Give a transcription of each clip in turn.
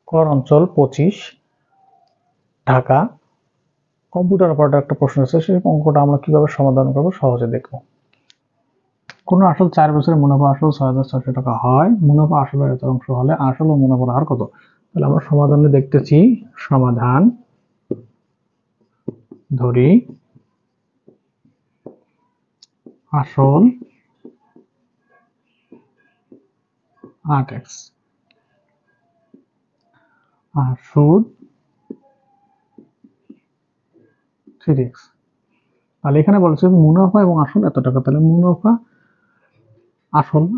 কর অঞ্চল 25, Dhaka. Computer operator একটা প্রশ্ন আছে, সেই অঙ্কটা আমরা কিভাবে সমাধান করবো সহজে দেখবো। কোন আসল 4 বছরের মুনাফা আসল 6,600 টাকা হয়, মুনাফা আসলের এত অংশ হলে আসল ও মুনাফার হার কত? তাহলে আমরা সমাধানে দেখতেছি, সমাধান ধরি আসল 8x আর সুদ 3x। তাহলে এখানে বলেছে মুনাফা এবং আসল এত টাকা, তাহলে মুনাফা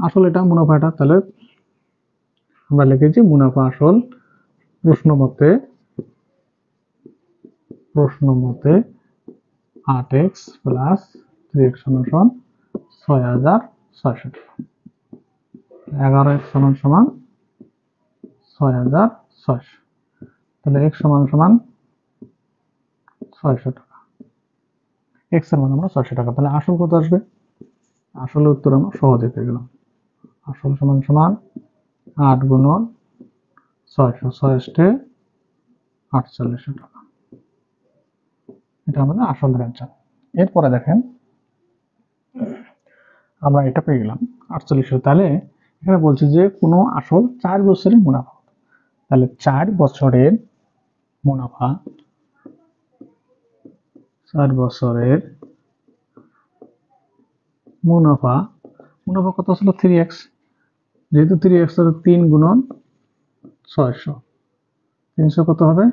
আসল এটা, মুনাফা এটা, তাহলে আমরা লিখেছি মুনাফা আসল প্রশ্ন মতে 8x প্লাস 3x সমান 6,600 টাকা। 11x সমান 6,600, তাহলে x সমান 600 টাকা, x এর মান আমরা 600 টাকা। তাহলে আসল কত আসবে? আসলে উত্তর আমরা সহজে পেয়ে গেলাম। আসল সমান 8 গুণন 600, 6 4800 টাকা। এটা আমাদের আসলের অ্যান্সার। এরপরে দেখেন আমরা এটা পেয়ে গেলাম 4800। তাহলে এখানে বলছে যে কোনো আসল 4 বছরের মুনাফা, তাহলে 4 বছরের মুনাফা, 4 বছরের মুনাফা কত ছিল? 3x, যেহেতু 3x 3 গুণন 600, 300 কত হবে?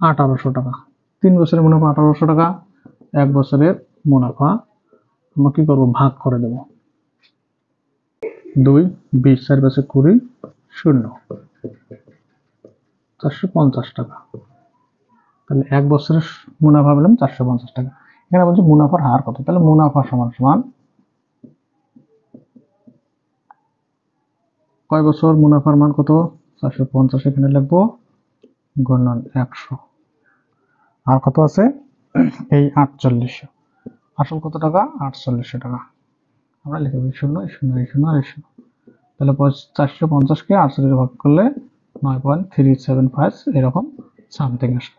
1800 টাকা। 3 বছরের মুনাফা 1800 টাকা। 1 বছরের মুনাফা আমরা কি করবো? ভাগ করে দেব 2, 20, 4 বছর 20, 0, 450 টাকা। তাহলে 1 বছরের মুনাফা পেলাম 450 টাকা। এখানে বলছে মুনাফার হার কত? তাহলে মুনাফা সমান কয় বছর মুনাফার মান কত? 450, এখানে লিখবো গুণন 100, আর কত আছে? এই 4800। আসল কত টাকা? 4800 টাকা। আমরা লিখে দিই 0, 0, 0 আর 0। তাহলে 450 কে 48 ভাগ করলে 9.375 এরকম সামথিং আসে।